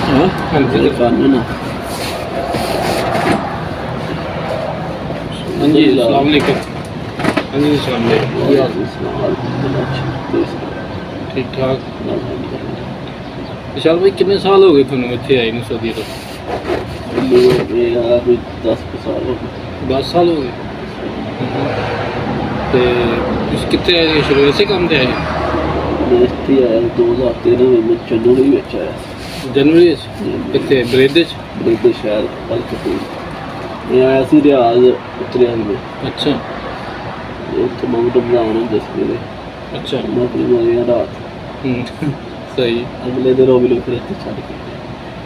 हाँ जी ना। हाँ जी अस्सलाम वालेकुम। हाँ जी अस्सलाम वालेकुम। ठीक ठाक। विशाल भाई कितने साल हो गए ਤੁਹਾਨੂੰ ਇੱਥੇ ਆਏ ਨੂੰ सऊदी ਤੋਂ? 10 साल हो गए। ਤੇ ਤੁਸੀਂ ਕਿੱਥੇ ਆਏ ਸ਼ੁਰੂ ਇਸੇ ਕੰਮ ਤੇ ਆਏ? ਮੈਂ ਇੱਥੇ ਆਇਆ 2013 ਵਿੱਚ ਜਨਵਰੀ ਵਿੱਚ ਆਇਆ। ਜਨਵਰੀ ਵਿੱਚ ਕਿੱਥੇ ਬਰੇਦੇ ਚ? ਬਰੇਦੇ ਸ਼ਹਿਰ ਕਲਕੱਤੇ। ਮੈਂ ਆਇਆ ਸੀ ਰਿਆਜ਼ ਉਤਰਿਆ ਸੀ ਮੈਂ। ਅੱਛਾ ਉੱਥੇ ਮਾਊਂਟ ਬਣਾਉਣ ਦੇ ਸਵੇਰੇ। ਅੱਛਾ ਮੈਂ ਆਪਣੀ ਮਾਰਿਆ ਰਾਤ। ਸਹੀ। ਅਗਲੇ ਦਿਨ ਉਹ ਵੀ ਲੋਕ ਫਿਰ ਇੱਥੇ ਛੱਡ ਕੇ।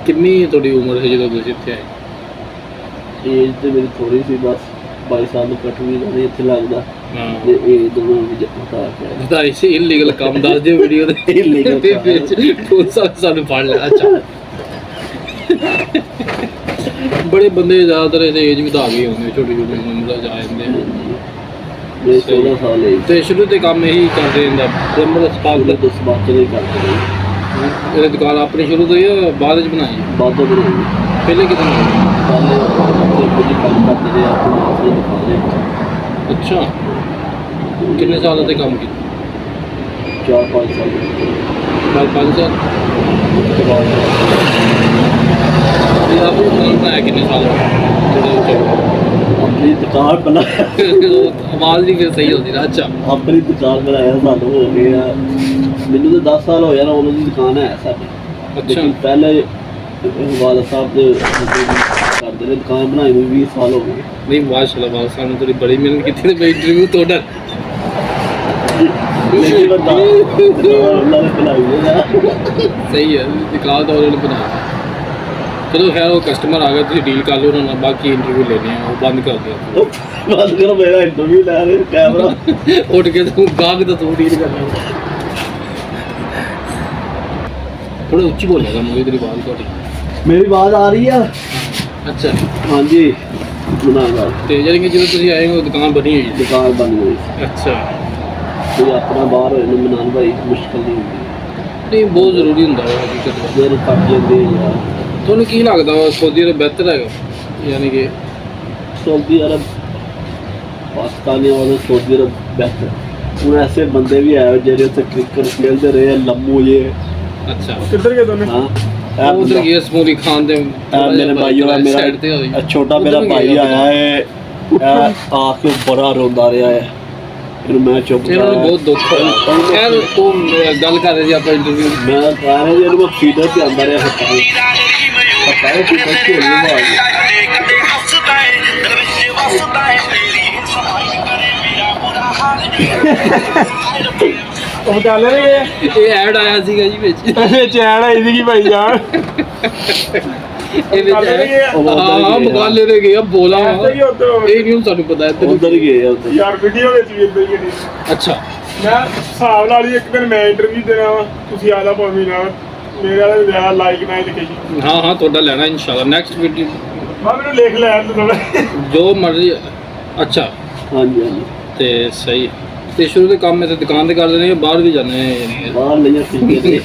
ਕਿੰਨੀ ਤੁਹਾਡੀ ਉਮਰ ਹੈ ਜਦੋਂ ਤੁਸੀਂ ਇੱਥੇ ਆਏ? ਏਜ ਤੇ ਮੇਰੀ ਥੋੜੀ ਸੀ ਬਸ 22 ਸਾਲ ਨੂੰ ਕੱਟ ਵੀ ਨਹੀਂ ਇੱਥੇ ਲੱਗਦਾ। ਹਾਂ ਤੇ ਇਹ ਦੋਨੋਂ ਵੀ ਬਤਾ ਕੇ ਬਤਾ ਇਸੇ ਇਲੀਗਲ ਕੰਮ ਦੱਸ ਦਿਓ ਵੀਡੀਓ ਤੇ। ਇਲੀਗਲ ਪੁਲਿਸ ਸਾਨੂੰ ਫੜ ਲਿਆ। ਅੱਛਾ ਬੜੇ ਬੰਦੇ ਜ਼ਿਆਦਾਤਰ ਇਹਦੇ ਏਜ ਵਧਾ ਗਏ ਹੁੰਦੇ ਛੋਟੀ ਛੋਟੀ ਉਮਰ ਦਾ ਜਾ ਜਾਂਦੇ ਆ। ਮੇਰੇ 16 ਸਾਲ ਹੈ ਤੇ ਸ਼ੁਰੂ ਤੇ ਕੰਮ ਇਹੀ ਕਰਦੇ ਰਹਿੰਦਾ ਪਲੰਬਰ ਸਪਾਰਕ ਦਾ ਸਪਾਰਕ ਨਹੀਂ ਕਰਦੇ। ਇਹ ਦੁਕਾਨ ਆਪਣੀ ਸ਼ੁਰੂ ਤੋਂ ਜਾਂ ਬਾਅਦ ਵਿੱਚ ਬਣਾਈ? ਬਾਅਦ ਤੋਂ ਬਣਾਈ। ਪਹਿਲੇ ਕਿਤੇ ਪਹਿਲੇ ਕੁਝ ਕੰਮ ਕਰਦੇ ਰਹੇ ਆਪਣੀ ਦੁਕਾਨ ਦੇ। ਅੱਛਾ ਕਿੰਨੇ ਸਾਲ ਤੇ ਕੰਮ ਕੀਤਾ? 4-5 ਸਾਲ। 5 ਸਾਲ। ਉਸ ਤੋਂ ਬਾਅਦ ਆਪਣੀ ਦੁਕਾਨ ਬਣਾਇਆ ਕਿੰਨੇ ਸਾਲ ਹੋ ਗਏ? ਆਪਣੀ ਦੁਕਾਨ ਬਣਾਇਆ ਆਵਾਜ਼ ਨਹੀਂ ਫਿਰ ਸਹੀ ਹੁੰਦੀ ਨਾ। ਅੱਛਾ ਆਪਣੀ ਦੁਕਾਨ ਬਣਾਇਆ ਸਾਨੂੰ ਹੋ ਗਏ ਆ, ਮੈਨੂੰ ਤਾਂ 10 ਸਾਲ ਹੋ ਜਾਣਾ ਉਹਨਾਂ ਦੀ ਦੁਕਾਨ ਹੈ ਸਾਡੀ। ਅੱਛਾ ਪਹਿਲੇ ਵਾਲਾ ਸਾਹਿਬ ਦੇ ਕਰਦੇ ਨੇ ਦੁਕਾਨ ਬਣਾਈ ਨੂੰ 20 ਸਾਲ ਹੋ ਗਏ। ਨਹੀਂ ਮਾਸ਼ਾਅੱਲਾ ਵਾਲਾ ਸਾਹਿਬ ਨੇ ਥੋੜੀ ਬੜੀ ਮਿਹਨਤ ਕੀਤੀ ਤੇ ਮੈਂ ਇੰਟਰਵਿਊ ਤੁਹਾਡਾ ਨਹੀਂ ਬੰਦਾ ਉਹਨਾਂ ਨੇ ਬਣਾਈ ਹੈ। ਸਹੀ ਹੈ ਦੁਕਾਨ ਤਾਂ ਉਹਨਾਂ ਨੇ ਬਣਾਈ। ਚਲੋ ਖੈਰ ਉਹ ਕਸਟਮਰ ਆ ਗਿਆ ਤੁਸੀਂ ਡੀਲ ਕਰ ਲਓ ਉਹਨਾਂ ਨਾਲ ਬਾਕੀ ਇੰਟਰਵਿਊ ਲੈਣੇ ਆ ਉਹ ਬੰਦ ਕਰ ਦਿਓ। ਬੰਦ ਕਰੋ ਮੇਰਾ ਇੰਟਰਵਿਊ ਲੈ ਰਹੇ ਕੈਮਰਾ ਉੱਠ ਕੇ ਤੂੰ ਗਾਹਕ ਤਾਂ ਤੂੰ ਡੀਲ ਕਰਨਾ। ਥੋੜਾ ਉੱਚੀ ਬੋਲੇਗਾ ਮੁझे तेरी आवाज़ ਤੁਹਾਡੀ। ਮੇਰੀ ਆਵਾਜ਼ ਆ ਰਹੀ ਆ? ਅੱਛਾ ਹਾਂਜੀ ਬਣਾਗਾ। ਤੇ ਯਾਨੀ ਕਿ ਜਦੋਂ ਤੁਸੀਂ ਆਏ ਹੋ ਦੁਕਾਨ ਬਣੀ ਹੋਈ? ਦੁਕਾਨ ਬਣੀ ਹੋਈ। ਅੱਛਾ ਕੋਈ ਆਪਣਾ ਬਾਹਰ ਹੋਏ ਨੂੰ ਮਨਾਉਣ ਭਾਈ ਮੁਸ਼ਕਿਲ ਨਹੀਂ ਹੁੰਦੀ। ਨਹੀਂ ਬਹੁਤ ਜ਼ਰੂਰੀ ਹੁੰਦਾ ਹੈ ਹਕੀਕਤ ਵਿੱਚ। ਜਿਹੜੇ ਕੱਟ ਜਾਂਦੇ ਯਾਰ। ਤੁਹਾਨੂੰ ਕੀ ਲੱਗਦਾ ਸਊਦੀ ਅਰਬ ਬਿਹਤਰ ਹੈਗਾ ਯਾਨੀ ਕਿ? सऊदी अरब पाकिस्तानियों वालों सऊदी अरब बेहतर। ਹੁਣ ऐसे बंदे भी आए ਜਿਹੜੇ ਉੱਥੇ ਕ੍ਰਿਕਟ ਖੇਡਦੇ ਰਹੇ ਲੰਮੂ ये। ਅੱਛਾ ਕਿੱਧਰ ਗਏ ਦੋਨੇ? ਹਾਂ ਉਧਰ ਗਏ ਸਮੂਰੀ ਖਾਨ ਦੇ मेरे भाई और मेरा छोटा मेरा भाई आया है आके बड़ा रोंदा रहा है। फिर मैं चुप ਇਹਨਾਂ ਨੂੰ ਬਹੁਤ ਦੁੱਖ ਹੋਇਆ। ਯਾਰ ਤੂੰ ਗੱਲ ਕਰ ਰਹੇ ਸੀ ਆਪਾਂ ਇੰਟਰਵਿਊ ਮੈਂ ਕਹ ਰਿਹਾ ਜੀ ਇਹਨੂੰ ਫੀਡਰ ਤੇ ਆਂਦਾ ਰਿਹਾ ਹੱਥਾਂ ਫੀਡਰ ਤੇ ਹੋਣੀ ਮਾਰ ਉਹ ਚੱਲ ਰਹੇ ਇਹ ਐਡ ਆਇਆ ਸੀਗਾ ਜੀ ਵਿੱਚ ਐਡ ਆਈ ਸੀਗੀ ਭਾਈ ਜਾਨ ਇਹ ਵਿੱਚ ਹਾਂ ਮਗਾਲੇ ਦੇ ਗਏ ਬੋਲਾ ਇਹ ਨਹੀਂ ਸਾਨੂੰ ਪਤਾ ਹੈ ਉਧਰ ਗਏ ਯਾਰ ਵੀਡੀਓ ਵਿੱਚ ਵੀ ਇੱਦਾਂ ਹੀ। ਅੱਛਾ ਮੈਂ ਹਿਸਾਬ ਨਾਲ ਹੀ ਇੱਕ ਦਿਨ ਮੈਂ ਇੰਟਰਵਿਊ ਦੇਣਾ ਵਾ ਤੁਸੀਂ ਆਦਾ ਭਾਵੇਂ ਨਾ ਮੇਰੇ ਵਾਲਾ ਜ਼ਿਆਦਾ ਲਾਈਕ ਨਾ ਲਿਖੇ ਜੀ। ਹਾਂ ਹਾਂ ਤੁਹਾਡਾ ਲੈਣਾ ਇਨਸ਼ਾਅੱਲਾ ਨੈਕਸਟ ਵੀਡੀਓ ਮੈਂ ਮੈਨੂੰ ਲਿਖ ਲਿਆ ਥੋੜਾ ਜੋ ਮਰਜ਼ੀ। ਅੱਛਾ ਹਾਂਜੀ ਹਾਂਜੀ ਤੇ ਸਹੀ ਤੇ ਸ਼ੁਰੂ ਦੇ ਕੰਮ ਇੱਥੇ ਦੁਕਾਨ ਤੇ ਕਰਦੇ ਨੇ ਬਾਹਰ ਵੀ ਜਾਂਦੇ ਨੇ? ਬਾਹਰ ਨਹੀਂ ਸਿੱਖਦੇ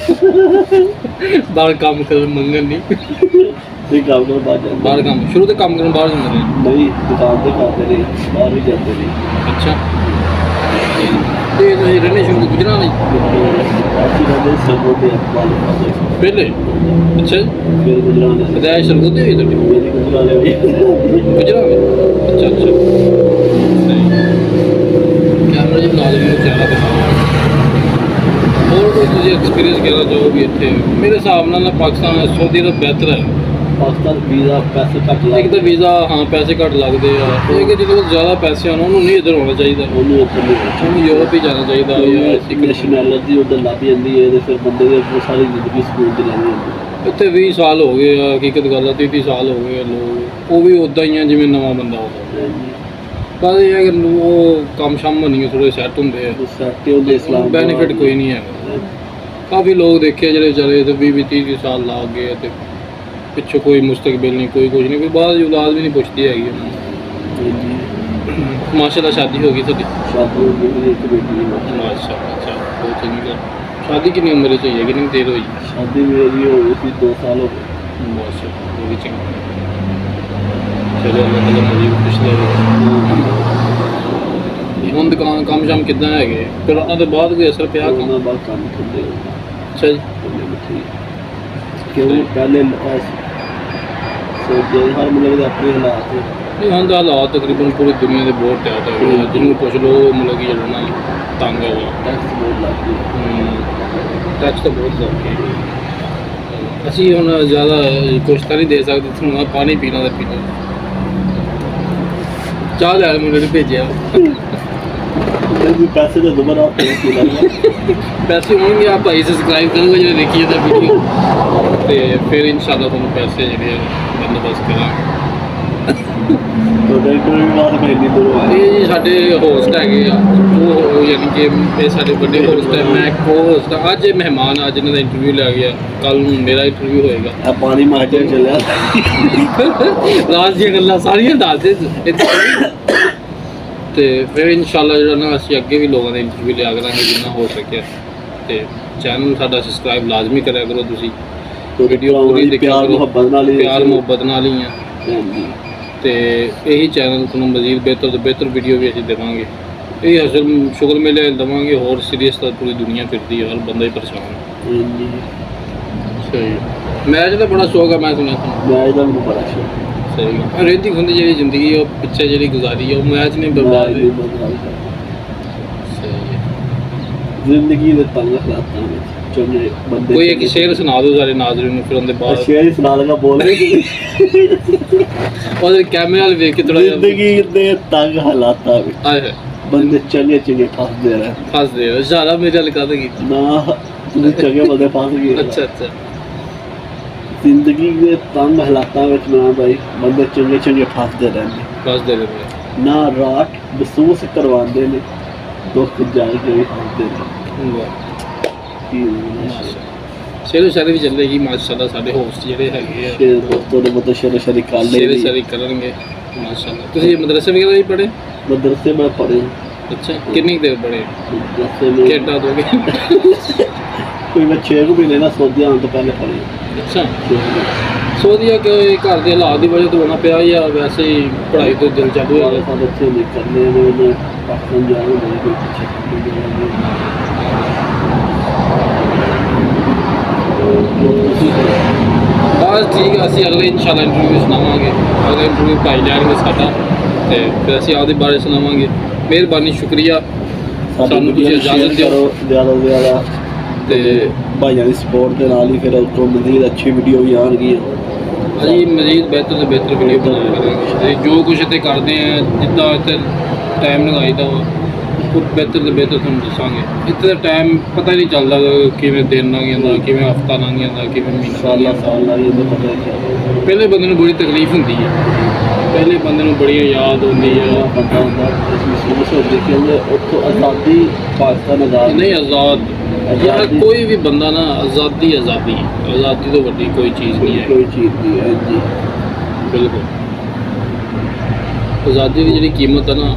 ਬਾਹਰ ਕੰਮ ਕਰਨ ਮੰਗਣ ਨਹੀਂ ਤੇ ਕੰਮ ਕਰਨ ਬਾਹਰ ਕੰਮ ਸ਼ੁਰੂ ਤੇ ਕੰਮ ਕਰਨ ਬਾਹਰ ਜਾਂਦੇ ਨੇ? ਨਹੀਂ ਦੁਕਾਨ ਤੇ ਕਰਦੇ ਨੇ ਬਾਹਰ ਵੀ ਜਾਂਦੇ ਨੇ। ਅੱਛਾ ਤੇ ਤੁਸੀਂ ਰਹਿਣੇ ਸ਼ੁਰੂ ਤੋਂ ਗੁਜਰਾਂ ਨਹੀਂ? ਅਸੀਂ ਰਹਿੰਦੇ ਸਰਗੋ ਤੇ ਪਹਿਲੇ? ਅੱਛਾ ਫਿਰ ਗੁਜਰਾਂ ਦੇ ਪਦਾਇਸ਼ ਸਰਗੋ ਤੇ ਹੋਈ ਤੁਹਾਡੀ? ਮੇਰੀ ਗੁਜਰਾਂ ਦੇ ਗੁਜਰਾਂ ਅੱਛਾ ਅੱਛਾ ਕੈਮਰਾ ਜੀ ਬਣਾ ਲਓ ਚੈਨਲ ਤੇ ਹੋਰ ਕੋਈ ਤੁਸੀਂ ਐਕਸਪੀਰੀਅੰਸ ਕਹਿਣਾ ਚਾਹੋ ਵੀ ਇੱਥੇ ਮੇਰੇ ਹਿਸਾਬ ਨਾਲ ਪਾਕਿਸਤਾਨ ਸਊਦੀ ਅਰਬ ਬਿਹਤਰ ਹੈ। ਪਾਕਿਸਤਾਨ ਵੀਜ਼ਾ ਪੈਸੇ ਘੱਟ ਇੱਕ ਤਾਂ ਵੀਜ਼ਾ ਹਾਂ ਪੈਸੇ ਘੱਟ ਲੱਗਦੇ ਆ ਇਹ ਕਿ ਜਿਹਦੇ ਕੋਲ ਜ਼ਿਆਦਾ ਪੈਸੇ ਹੋਣ ਉਹਨੂੰ ਨਹੀਂ ਇੱਧਰ ਹੋਣਾ ਚਾਹੀਦਾ ਉਹਨੂੰ ਉੱਥੇ ਨਹੀਂ ਉਹਨੂੰ ਯੂਰਪ ਹੀ ਜਾਣਾ ਚਾਹੀਦਾ ਜਾਂ ਇੱਕ ਨੈਸ਼ਨੈਲਿਟੀ ਉੱਧਰ ਲੱਭ ਜਾਂਦੀ ਹੈ ਤੇ ਫਿਰ ਬੰਦੇ ਦੇ ਬਹੁਤ ਸਾਰੀ ਜ਼ਿੰਦਗੀ ਸਕੂਲ ਦੀ ਰਹਿੰਦੀ ਹੁੰਦੀ। ਇੱਥੇ 20 ਸਾਲ ਹੋ ਗਏ ਆ ਹਕੀਕਤ ਗੱਲ ਆ 30 ਸਾਲ ਹੋ ਗਏ ਲੋਕ ਉਹ ਵੀ ਉੱਦਾਂ ਹੀ ਆ ਜਿਵੇਂ ਨਵਾਂ ਬੰਦਾ ਹੁੰਦਾ। ਬਸ ਇਹ ਅਗਰ ਉਹ ਕੰਮ ਸ਼ਾਮ ਨਹੀਂ ਥੋੜ੍ਹੇ ਸੈੱਟ ਹੁੰਦੇ ਆ ਬੈਨੀਫਿਟ ਕੋਈ ਨਹੀਂ ਹੈ। ਕਾਫੀ ਲੋਕ ਦੇਖੇ ਜਿਹੜੇ ਵਿਚਾਰੇ ਤੇ 20-30 ਸਾਲ ਲਾ ਗਏ ਤੇ ਪਿੱਛੋਂ ਕੋਈ ਮੁਸਤਕਬਲ ਨਹੀਂ ਕੋਈ ਕੁਝ ਨਹੀਂ ਕੋਈ ਬਾਅਦ ਔਲਾਦ ਵੀ ਨਹੀਂ ਪੁੱਛਦੀ ਹੈਗੀ ਉਹਨਾਂ ਨੂੰ। ਮਾਸ਼ਾਅੱਲਾ ਸ਼ਾਦੀ ਹੋ ਗਈ ਤੁਹਾਡੀ? ਮਾਸ਼ਾਅੱਲਾ ਅੱਛਾ ਬਹੁਤ ਚੰਗੀ ਗੱਲ। शादी कितनी उम्र चाहिए कितनी देर हुई? शादी मेरी हो गई थी 2 साल हो गए। ਬਸ ਉਹ ਵੀ ਚੰਗਾ ਚਲੋ ਮਤਲਬ ਮਜ਼ੀਦ ਪਿਛਲੇ ਹੁਣ ਦੁਕਾਨ ਕੰਮ ਸ਼ਾਮ ਕਿੱਦਾਂ ਹੈਗੇ ਕਰੋਨਾ ਤੋਂ ਬਾਅਦ ਕੋਈ ਅਸਰ ਪਿਆ ਕੰਮ ਉਹਨਾਂ ਬਾਅਦ ਕੰਮ ਕਰਦੇ ਅੱਛਾ ਜੀ ਕਿਉਂ ਪਹਿਲੇ ਸੋਚਦੇ ਹਰ ਮੁਲਕ ਦੇ ਆਪਣੇ ਹਾਲਾਤ ਨਹੀਂ ਹੁਣ ਤਾਂ ਹਾਲਾਤ ਤਕਰੀਬਨ ਪੂਰੀ ਦੁਨੀਆ ਦੇ ਬਹੁਤ ਟੈਟ ਹੈ ਜਿਹਨੂੰ ਪੁੱਛ ਲਓ ਮਤਲਬ ਕਿ ਜਿਹੜਾ ਨਾ ਤੰਗ ਹੈ ਟੈਕਸ ਬਹੁਤ ਲੱਗ ਗਿਆ ਟੈਕਸ ਤਾਂ ਬਹੁਤ ਲੱਗ ਗਿਆ ਅਸੀਂ ਹੁਣ ਜ਼ਿਆਦਾ ਕੁਛ ਤਾਂ ਨਹੀਂ ਦੇ ਸਕਦੇ ਤੁਹਾਨੂੰ ਪਾਣੀ ਪੀਣਾ ਤਾਂ ਪੀਣਾ ਚਾਹ ਲੈ ਮੁੰਡੇ ਨੂੰ ਭੇਜਿਆ ਪੈਸੇ ਤਾਂ ਦੁਬਾਰਾ ਪੈਸੇ ਹੋਣਗੇ ਆ ਭਾਈ ਸਬਸਕ੍ਰਾਈਬ ਕਰੋਗੇ ਜਿਹੜੇ ਦੇਖੀ ਇਹਦਾ ਵੀਡੀਓ ਤੇ ਫਿਰ ਇਨਸ਼ਾਅੱਲਾ ਤੁਹਾਨੂੰ ਪੈਸੇ ਜਿਹੜੇ ਆ ਬੰਦੋਬਸਤ ਕਰਾਂਗੇ ਇਹ ਜੀ ਸਾਡੇ ਹੋਸਟ ਹੈਗੇ ਆ ਉਹ ਯਾਨੀ ਕਿ ਇਹ ਸਾਡੇ ਵੱਡੇ ਹੋਸਟ ਹੈ ਮੈਂ ਇੱਕ ਹੋਸਟ ਹਾਂ ਅੱਜ ਇਹ ਮਹਿਮਾਨ ਆ ਜਿਨ੍ਹਾਂ ਦਾ ਇੰਟਰਵਿਊ ਲੈ ਗਿਆ ਕੱਲ ਨੂੰ ਮੇਰਾ ਇੰਟਰਵਿਊ ਹੋਏਗਾ ਆ ਪਾਣੀ ਮਾਜਰ ਚੱਲਿਆ ਲਾਸਟ ਦੀਆਂ ਗੱਲਾਂ ਸਾਰੀਆਂ ਦੱਸ ਦੇ ਤੇ ਫਿਰ ਇਨਸ਼ਾਅੱਲਾ ਜਿਹੜਾ ਨਾ ਅਸੀਂ ਅੱਗੇ ਵੀ ਲੋਕਾਂ ਦੇ ਇੰਟਰਵਿਊ ਲਿਆ ਕਰਾਂਗੇ ਜਿੰਨਾ ਹੋ ਸਕਿਆ ਤੇ ਚੈਨਲ ਸਾਡਾ ਸਬਸਕ੍ਰਾਈਬ ਲਾਜ਼ਮੀ ਕਰਿਆ ਕਰੋ ਤੁਸੀਂ ਵੀਡੀਓ ਪੂਰੀ ਦੇਖਿਆ ਕਰੋ ਪਿਆਰ ਮੁਹੱਬਤ ਨਾਲ ਹੀ ਆ ਤੇ ਇਹੀ ਚੈਨਲ ਤੁਹਾਨੂੰ ਮਜ਼ੀਦ ਬਿਹਤਰ ਤੋਂ ਬਿਹਤਰ ਵੀਡੀਓ ਵੀ ਅਸੀਂ ਦੇਵਾਂਗੇ ਇਹ ਅਸਲ ਸ਼ੁਗਰ ਮੇਲੇ ਦੇਵਾਂਗੇ ਹੋਰ ਸੀਰੀਅਸ ਤਾਂ ਪੂਰੀ ਦੁਨੀਆ ਫਿਰਦੀ ਹੈ ਹਰ ਬੰਦਾ ਹੀ ਪਰੇਸ਼ਾਨ ਸਹੀ ਮੈਚ ਦਾ ਬੜਾ ਸ਼ੌਕ ਹੈ ਮੈਂ ਸੁਣਿਆ ਮੈਚ ਦਾ ਮੈਨੂੰ ਬੜਾ ਸ਼ੌਕ ਸਹੀ ਗੱਲ ਰਹਿੰਦੀ ਹੁੰਦੀ ਜਿਹੜੀ ਜ਼ਿੰਦਗੀ ਉਹ ਪਿੱਛੇ ਜਿਹੜੀ ਗੁਜ਼ਾਰੀ ਹੈ ਉਹ ਮੈਚ ਨਹੀਂ ਬਰਬਾਦ ਹੋਈ ਸਹੀ ਹੈ ਜ਼ਿੰਦਗੀ ਦੇ ਤੰਗ ਹਾਲਾਤਾਂ ਵਿੱਚ ਚੰਗੇ ਬੰਦੇ ਕੋਈ ਇੱਕ ਸ਼ੇਰ ਸੁਣਾ ਦਿਓ ਸਾਰੇ ਨਾਜ਼ਰੀਨ ਨੂੰ ਫਿਰ ਉਹਦੇ ਬਾਅਦ ਸ਼ੇਰ ਹੀ ਸੁਣਾ ਦੇਗਾ ਬੋਲ ਉਹਦੇ ਕੈਮਰੇ ਵਾਲ ਵੇਖ ਕੇ ਥੋੜਾ ਜਿਹਾ ਜ਼ਿੰਦਗੀ ਦੇ ਤੰਗ ਹਾਲਾਤਾਂ ਵਿੱਚ ਆਏ ਬੰਦੇ ਚੰਗੇ ਫਸਦੇ ਰਹੇ ਫਸਦੇ ਜ਼ਿਆਦਾ ਮੇਰੇ ਨਾਲ ਕਾਹਦੇ ਕੀਤੀ ਨਾ ਤੁਸੀਂ ਚੰਗੇ ਬੰਦੇ ਫਸ ਗਏ ਅੱਛਾ ਅੱਛਾ ਜ਼ਿੰਦਗੀ ਦੇ ਤੰਗ ਹਾਲਾਤਾਂ ਵਿੱਚ ਨਾ ਭਾਈ ਬੰਦੇ ਚੰਗੇ ਫਸਦੇ ਰਹਿੰਦੇ ਫਸਦੇ ਰਹੇ ਨਾ ਰਾਤ ਮਹਿਸੂਸ ਕਰਵਾਉਂਦੇ ਨੇ ਦੁੱਖ ਜਾਲ ਕੇ ਵੀ ਫਸਦੇ ਨੇ ਸ਼ੇਰੋ ਸ਼ਾਇਰੀ ਵੀ ਚੱਲੇਗੀ ਮਾਸ਼ਾਅੱਲਾ ਸਾਡੇ ਹੋਸਟ ਜਿਹੜੇ ਹੈਗੇ ਆ ਥੋੜੇ ਬਹੁਤ ਸ਼ੇਰੋ ਸ਼ਾਇਰੀ ਕਰ ਲੈ ਸ਼ੇਰੋ ਸ਼ਾਇਰੀ ਕਰਨਗੇ ਮਾਸ਼ਾਅੱਲਾ ਤੁਸੀਂ ਮਦਰਸੇ ਵਗੈਰਾ ਵੀ ਪੜ੍ਹੇ ਮਦਰਸੇ ਮੈਂ ਪੜ੍ਹੇ ਅੱਛਾ ਕਿੰਨੀ ਦੇਰ ਪੜ੍ਹੇ ਮਦਰਸੇ में ਘੰਟਾ ਦੋ ਕੋਈ ਮੈਂ 6 ਮਹੀਨੇ ਨਾ ਸੋਧੀ ਆਉਣ ਤੋਂ ਪਹਿਲੇ ਪੜ੍ਹੇ ਅੱਛਾ ਸੋਧੀਆ ਕਿ ਘਰ ਦੇ ਹਾਲਾਤ ਦੀ ਵਜ੍ਹਾ ਤੋਂ ਹੋਣਾ ਪਿਆ ਜਾਂ ਵੈਸੇ ਹੀ ਪੜ੍ਹਾਈ ਤੋਂ ਦਿਲ ਚਾਲੂ ਹੋਇਆ ਸਾਡੇ ਇੱਥੇ ਨਹੀਂ ਕਰਨੇ ਨੇ ਪਾਕਿਸਤਾਨ ਜਾਣਾ ਮੇਰੇ ਕੋਈ ਪਿੱਛੇ ਬਸ ਠੀਕ ਹੈ ਅਸੀਂ ਅਗਲੇ ਇਨਸ਼ਾਅੱਲਾ ਇੰਟਰਵਿਊ ਸੁਣਾਵਾਂਗੇ ਅਗਲਾ ਇੰਟਰਵਿਊ ਭਾਈ ਲੈਣਗੇ ਸਾਡਾ ਤੇ ਫਿਰ ਅਸੀਂ ਆਪਦੇ ਬਾਰੇ ਸੁਣਾਵਾਂਗੇ ਮਿਹਰਬਾਨੀ ਸ਼ੁਕਰੀਆ ਸਾਨੂੰ ਤੁਸੀਂ ਇਜਾਜ਼ਤ ਦਿਓ ਜ਼ਿਆਦਾ ਤੋਂ ਜ਼ਿਆਦਾ ਤੇ ਭਾਈਆਂ ਦੀ ਸਪੋਰਟ ਦੇ ਨਾਲ ਹੀ ਫਿਰ ਉਸ ਤੋਂ ਮਜ਼ੀਦ ਅੱਛੀ ਵੀਡੀਓ ਵੀ ਆਉਣਗੀਆਂ ਅਸੀਂ ਮਜ਼ੀਦ ਬਿਹਤਰ ਤੋਂ ਬਿਹਤਰ ਵੀਡੀਓ ਬਣਾਇਆ ਕਰਾਂਗੇ ਜੋ ਕੁਛ ਇੱਥੇ ਕਰਦੇ ਆ ਜਿੱਦਾਂ ਇੱਥੇ ਟਾਈਮ ਲਗਾਈਦਾ ਉਹ ਬਿਹਤਰ ਤੋਂ ਬਿਹਤਰ ਤੁਹਾਨੂੰ ਦੱਸਾਂਗੇ ਇੱਥੇ ਦਾ ਟਾਈਮ ਪਤਾ ਹੀ ਨਹੀਂ ਚੱਲਦਾ ਕਿਵੇਂ ਦਿਨ ਲੰਘ ਜਾਂਦਾ ਕਿਵੇਂ ਹਫ਼ਤਾ ਲੰਘ ਜਾਂਦਾ ਕਿਵੇਂ ਮਹੀਨਾ ਸਾਲ ਲੱਗ ਜਾਂਦਾ ਪਤਾ ਨਹੀਂ ਪਹਿਲੇ ਬੰਦੇ ਨੂੰ ਬੜੀ ਤਕਲੀਫ ਹੁੰਦੀ ਹੈ ਪਹਿਲੇ ਬੰਦੇ ਨੂੰ ਬੜੀ ਯਾਦ ਹੁੰਦੀ ਹੈ ਪਤਾ ਹੁੰਦਾ ਮਹਿਸੂਸ ਹੁੰਦੀ ਕਿ ਉੱਥੋਂ ਆਜ਼ਾਦੀ ਪਾਕਿਸਤਾਨ ਆਜ਼ਾਦ ਨਹੀਂ ਆਜ਼ਾਦ ਯਾਰ ਕੋਈ ਵੀ ਬੰਦਾ ਨਾ ਆਜ਼ਾਦੀ ਤੋਂ ਵੱਡੀ ਕੋਈ ਚੀਜ਼ ਨਹੀਂ ਹੈ ਕੋਈ ਚੀਜ਼ ਨਹੀਂ ਹੈ ਜੀ ਬਿਲਕੁਲ ਆਜ਼ਾਦੀ ਦੀ ਜਿਹੜੀ ਕੀਮਤ ਹੈ ਨਾ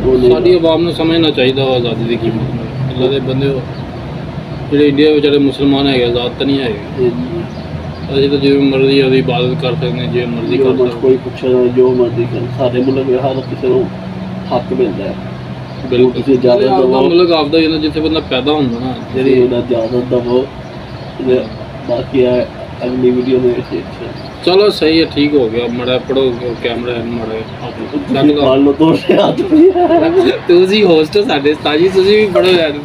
ਸਾਡੀ ਆਵਾਮ ਨੂੰ ਸਮਝਣਾ ਚਾਹੀਦਾ ਵਾ ਆਜ਼ਾਦੀ ਦੀ ਕੀਮਤ ਅੱਲਾ ਦੇ ਬੰਦੇ ਜਿਹੜੇ ਇੰਡੀਆ ਵਿੱਚ ਜਿਹੜੇ ਮੁਸਲਮਾਨ ਹੈਗੇ ਆਜ਼ਾਦ ਤਾਂ ਨਹੀਂ ਹੈਗੇ ਅਸੀਂ ਤਾਂ ਜਿਵੇਂ ਮਰਜ਼ੀ ਉਹਦੀ ਇਬਾਦਤ ਕਰ ਸਕਦੇ ਜਿਵੇਂ ਮਰਜ਼ੀ ਕਰ ਸਕਦੇ ਕੋਈ ਪੁੱਛਣਾ ਜੋ ਮਰਜ਼ੀ ਕਰ ਸਾਡੇ ਮੁਲਕ ਵਿੱਚ ਹਰ ਕਿਸੇ ਨੂੰ ਹੱਕ ਮਿਲਦਾ ਹੈ ਬਿਲਕੁਲ ਤੁਸੀਂ ਇਜਾਜ਼ਤ ਦਵੋ ਮੁਲਕ ਆਪਦਾ ਹੀ ਜਿੱਥੇ ਬੰਦਾ ਪੈਦਾ ਹੁੰਦਾ ਨਾ ਜਿਹੜੀ ਉਹਦਾ ਇਜਾਜ਼ਤ ਦਵੋ ਬਾਕੀ ਅਗਲੀ ਵੀਡੀਓ ਦੇ ਵਿੱਚ ਚਲੋ ਸਹੀ ਹੈ ਠੀਕ ਹੋ ਗਿਆ ਮੜਾ ਪੜੋ ਕੈਮਰਾ ਮੜਾ ਮੰਨ ਲਓ ਦੋ ਹੱਥ ਤੁਸੀਂ ਹੋਸਟ ਸਾਡੇ ਤਾਜੀ ਤੁਸੀਂ ਵੀ ਪੜੋ ਯਾਰ